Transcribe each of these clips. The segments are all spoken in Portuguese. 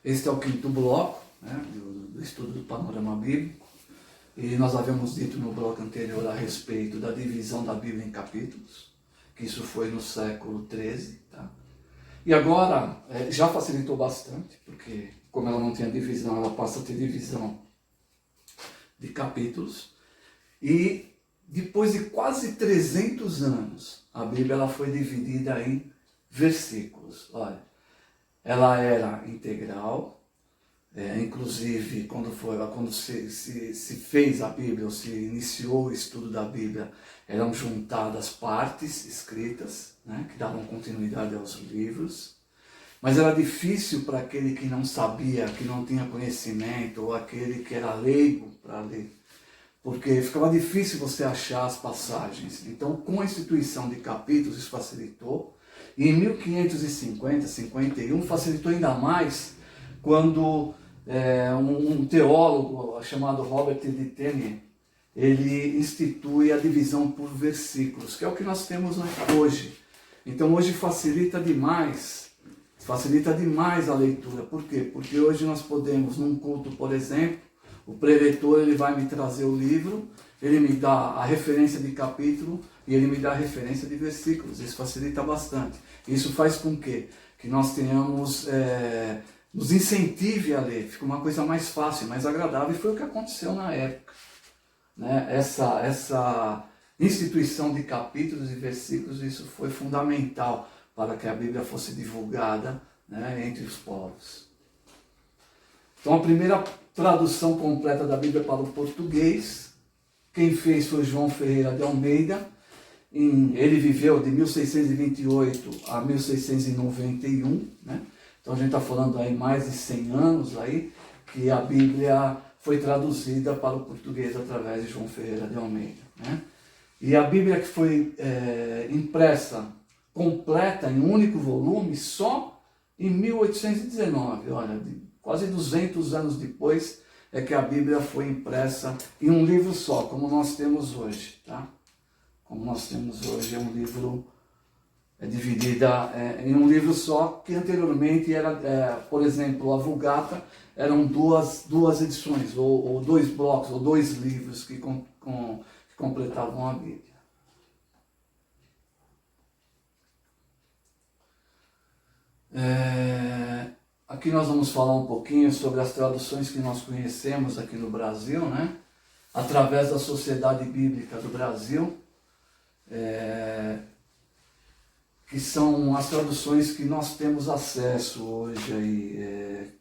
Este é o quinto bloco, né, do estudo do panorama bíblico, e nós havíamos dito no bloco anterior a respeito da divisão da Bíblia em capítulos, que isso foi no século XIII, tá? E agora já facilitou bastante, porque como ela não tinha divisão, ela passa a ter divisão de capítulos, e depois de quase 300 anos, a Bíblia ela foi dividida em versículos. Olha, ela era integral, inclusive quando se fez a Bíblia, ou se iniciou o estudo da Bíblia, eram juntadas partes escritas, né, que davam continuidade aos livros, mas era difícil para aquele que não sabia, que não tinha conhecimento, ou aquele que era leigo para ler, porque ficava difícil você achar as passagens. Então, com a instituição de capítulos, isso facilitou. E em 1550, 51, facilitou ainda mais quando um teólogo chamado Robert de Tenier, ele institui a divisão por versículos, que é o que nós temos hoje. Então hoje facilita demais a leitura. Por quê? Porque hoje nós podemos, num culto, por exemplo, o preletor ele vai me trazer o livro, ele me dá a referência de capítulo e ele me dá a referência de versículos. Isso facilita bastante. Isso faz com que nós tenhamos, nos incentive a ler. Fica uma coisa mais fácil, mais agradável. E foi o que aconteceu na época, né? Essa instituição de capítulos e versículos, isso foi fundamental para que a Bíblia fosse divulgada, né, entre os povos. Então a primeira tradução completa da Bíblia para o português, quem fez foi João Ferreira de Almeida. Ele viveu de 1628 a 1691, né? Então a gente está falando aí mais de 100 anos aí, que a Bíblia foi traduzida para o português através de João Ferreira de Almeida, né? E a Bíblia que foi impressa, completa, em um único volume, só em 1819, olha, quase 200 anos depois é que a Bíblia foi impressa em um livro só, como nós temos hoje, tá? Como nós temos hoje, é um livro dividida em um livro só, que anteriormente era, por exemplo, a Vulgata, eram duas edições, ou dois blocos, ou dois livros que completavam a Bíblia. Aqui nós vamos falar um pouquinho sobre as traduções que nós conhecemos aqui no Brasil, né? Através da Sociedade Bíblica do Brasil, que são as traduções que nós temos acesso hoje aí,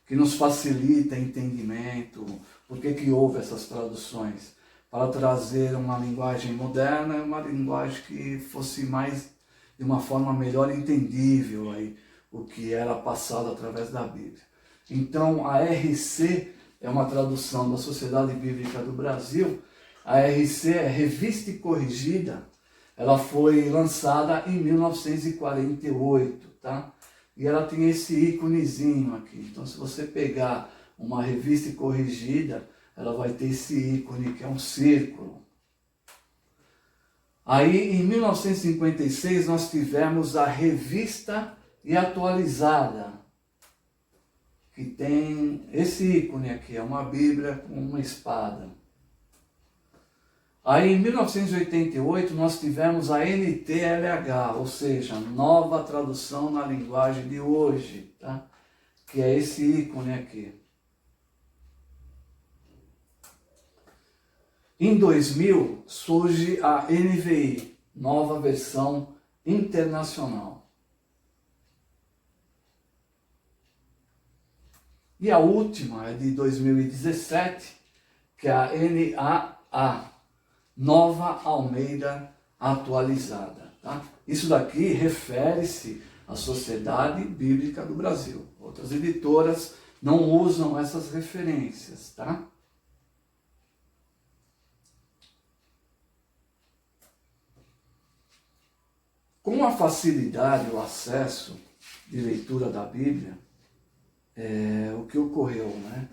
que nos facilita entendimento. Por que houve essas traduções? Para trazer uma linguagem moderna, uma linguagem que fosse mais, de uma forma melhor entendível aí, o que era passado através da Bíblia. Então a RC é uma tradução da Sociedade Bíblica do Brasil. A RC é Revista e Corrigida. Ela foi lançada em 1948, tá? E ela tem esse íconezinho aqui. Então, se você pegar uma revista corrigida, ela vai ter esse ícone, que é um círculo. Aí, em 1956, nós tivemos a Revista e Atualizada, que tem esse ícone aqui, é uma Bíblia com uma espada. Aí, em 1988, nós tivemos a NTLH, ou seja, Nova Tradução na Linguagem de Hoje, tá? Que é esse ícone aqui. Em 2000, surge a NVI, Nova Versão Internacional. E a última é de 2017, que é a NAA, Nova Almeida Atualizada, tá? Isso daqui refere-se à Sociedade Bíblica do Brasil. Outras editoras não usam essas referências, tá? Com a facilidade, o acesso de leitura da Bíblia, o que ocorreu, né?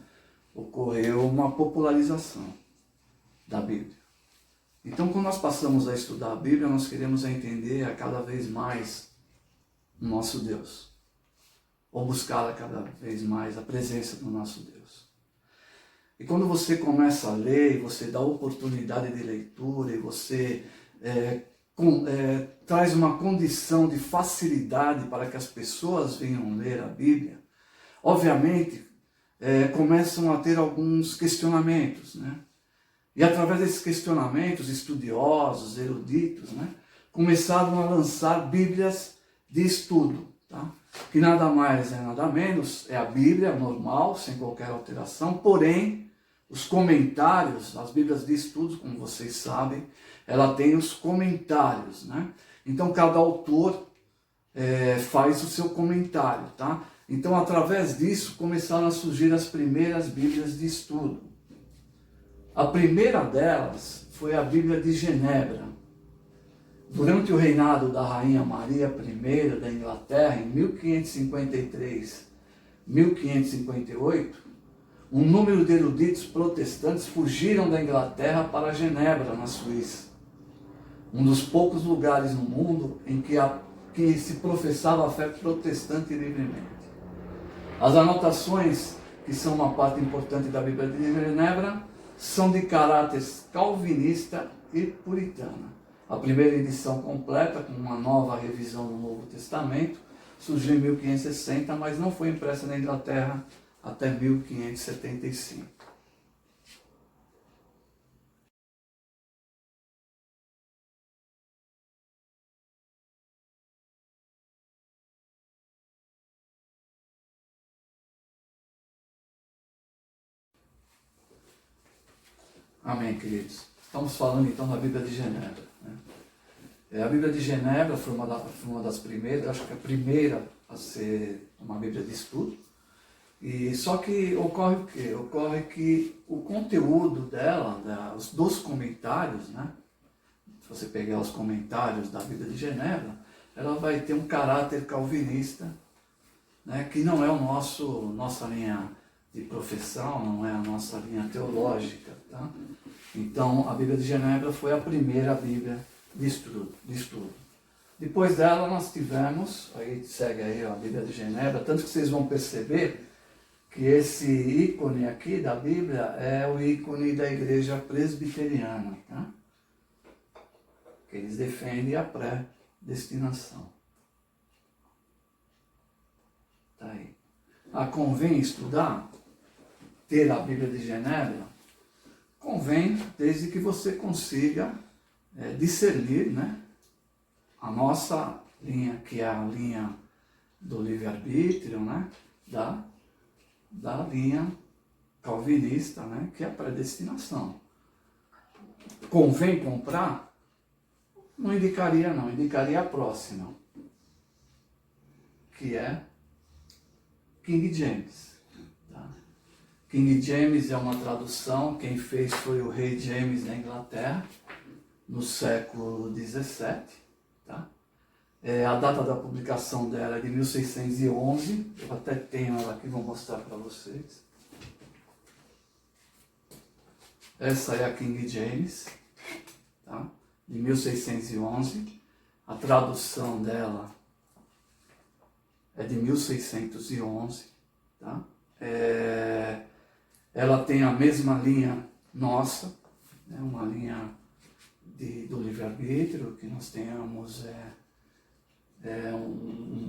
Ocorreu uma popularização da Bíblia. Então, quando nós passamos a estudar a Bíblia, nós queremos entender a cada vez mais o nosso Deus. ou buscá-la cada vez mais, a presença do nosso Deus. E quando você começa a ler, você dá oportunidade de leitura, e você traz uma condição de facilidade para que as pessoas venham ler a Bíblia, obviamente começam a ter alguns questionamentos, né? E através desses questionamentos, estudiosos, eruditos, né, começaram a lançar Bíblias de estudo, tá? Que nada mais nada menos é a Bíblia normal, sem qualquer alteração, porém, os comentários, as Bíblias de estudo, como vocês sabem, ela tem os comentários, né? Então, cada autor faz o seu comentário, tá? Então, através disso, começaram a surgir as primeiras Bíblias de estudo. A primeira delas foi a Bíblia de Genebra. Durante o reinado da Rainha Maria I da Inglaterra, em 1553, 1558, um número de eruditos protestantes fugiram da Inglaterra para Genebra, na Suíça, um dos poucos lugares no mundo em que se professava a fé protestante livremente. As anotações, que são uma parte importante da Bíblia de Genebra, são de caráter calvinista e puritana. A primeira edição completa, com uma nova revisão do Novo Testamento, surgiu em 1560, mas não foi impressa na Inglaterra até 1575. Amém, queridos. Estamos falando então da Bíblia de Genebra, né? A Bíblia de Genebra foi uma das primeiras, acho que a primeira a ser uma Bíblia de estudo. E só que ocorre o quê? Ocorre que o conteúdo dela, dos comentários, né? Se você pegar os comentários da Bíblia de Genebra, ela vai ter um caráter calvinista, né? Que não é nossa linha de profissão, não é a nossa linha teológica, tá? Então, a Bíblia de Genebra foi a primeira Bíblia de estudo. Depois dela nós tivemos, aí segue aí a Bíblia de Genebra, tanto que vocês vão perceber que esse ícone aqui da Bíblia é o ícone da igreja presbiteriana, tá? Que eles defendem a predestinação. Tá aí. Convém estudar, ter a Bíblia de Genebra? Convém, desde que você consiga discernir, né, a nossa linha, que é a linha do livre-arbítrio, né, da linha calvinista, né, que é a predestinação. Convém comprar? Não indicaria não, indicaria a próxima, que é King James. Tá? King James é uma tradução, quem fez foi o rei James da Inglaterra, no século XVII. Tá? A data da publicação dela é de 1611, eu até tenho ela aqui, vou mostrar para vocês. Essa é a King James, tá? De 1611, a tradução dela é de 1611, tá? Ela tem a mesma linha nossa, né? Uma linha do livre-arbítrio, que nós tenhamos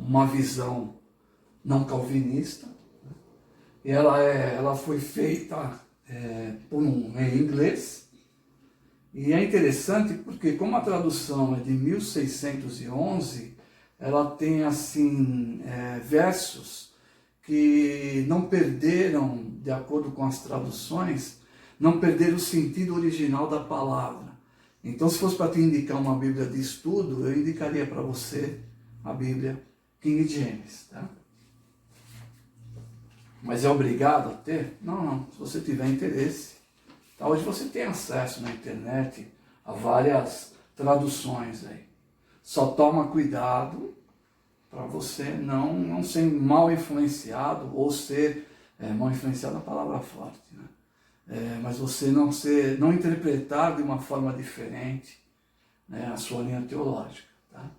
uma visão não calvinista, né? E ela foi feita por um rei inglês, e é interessante porque, como a tradução é de 1611, ela tem assim versos que não perderam, de acordo com as traduções, não perderam o sentido original da palavra. Então, se fosse para te indicar uma Bíblia de estudo, eu indicaria para você a Bíblia King James, tá? Mas é obrigado a ter? Não. Se você tiver interesse. Tá? Hoje você tem acesso na internet a várias traduções aí. Só toma cuidado para você não ser mal influenciado, ou ser mal influenciado, é uma palavra forte, né? Mas você não interpretar de uma forma diferente, né, a sua linha teológica. Tá?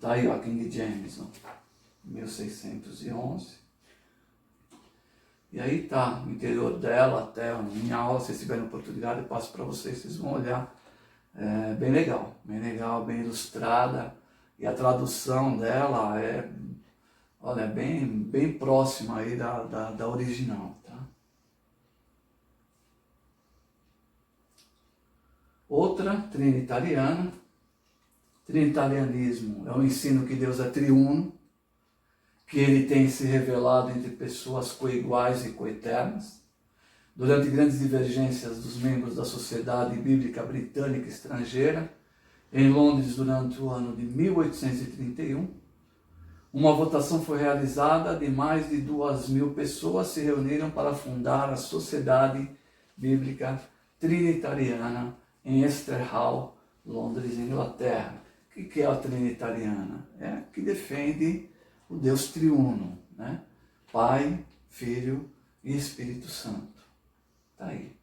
Tá aí, ó, King James, ó, 1611. E aí tá, o interior dela, até a minha aula, se vocês tiverem oportunidade, eu passo para vocês, vocês vão olhar. É bem legal, bem ilustrada. E a tradução dela é, olha, bem próxima aí da original, tá? Outra, trinitariana. Trinitarianismo é o ensino que Deus é triuno, que ele tem se revelado entre pessoas coiguais e coeternas. Durante grandes divergências dos membros da Sociedade Bíblica Britânica Estrangeira, em Londres durante o ano de 1831, uma votação foi realizada de mais de 2.000 pessoas se reuniram para fundar a Sociedade Bíblica Trinitariana em Exeter Hall, Londres, Inglaterra. O que é a Trinitariana? É a que defende o Deus triuno, né? Pai, Filho e Espírito Santo. Está aí.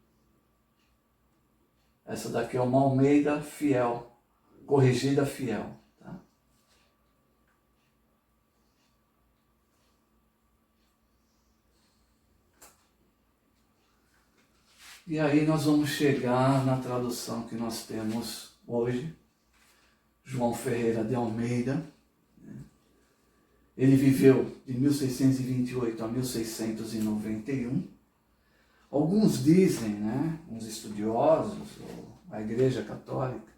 Essa daqui é uma Almeida fiel, corrigida fiel. Tá? E aí nós vamos chegar na tradução que nós temos hoje, João Ferreira de Almeida. Ele viveu de 1628 a 1691. Alguns dizem, né, uns estudiosos, ou a Igreja Católica,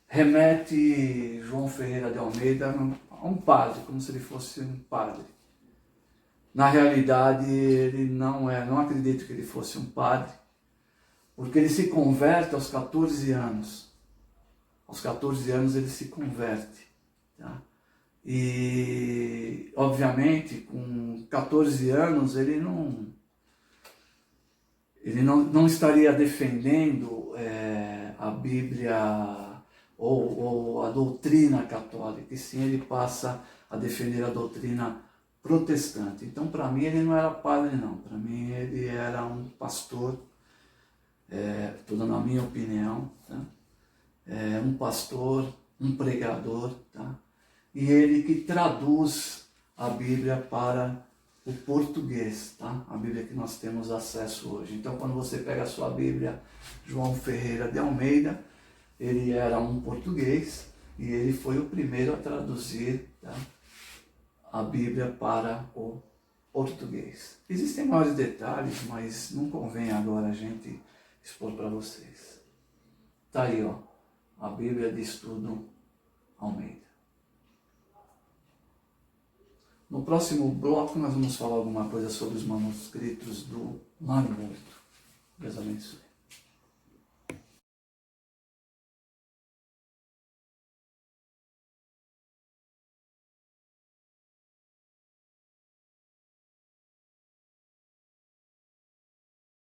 remete João Ferreira de Almeida a um padre, como se ele fosse um padre. Na realidade, ele não acredito que ele fosse um padre, porque ele se converte aos 14 anos. Aos 14 anos ele se converte. Tá? E, obviamente, com 14 anos ele não estaria defendendo a Bíblia ou a doutrina católica, e sim ele passa a defender a doutrina protestante. Então, para mim, ele não era padre, não. Para mim, ele era um pastor, estou dando a minha opinião, tá? Um pastor, um pregador, tá? E ele que traduz a Bíblia para o português, tá? A Bíblia que nós temos acesso hoje. Então, quando você pega a sua Bíblia, João Ferreira de Almeida, ele era um português e ele foi o primeiro a traduzir, tá, a Bíblia para o português. Existem maiores detalhes, mas não convém agora a gente expor para vocês. Tá aí, ó, a Bíblia de Estudo Almeida. No próximo bloco nós vamos falar alguma coisa sobre os manuscritos do Mar Morto. Deus abençoe.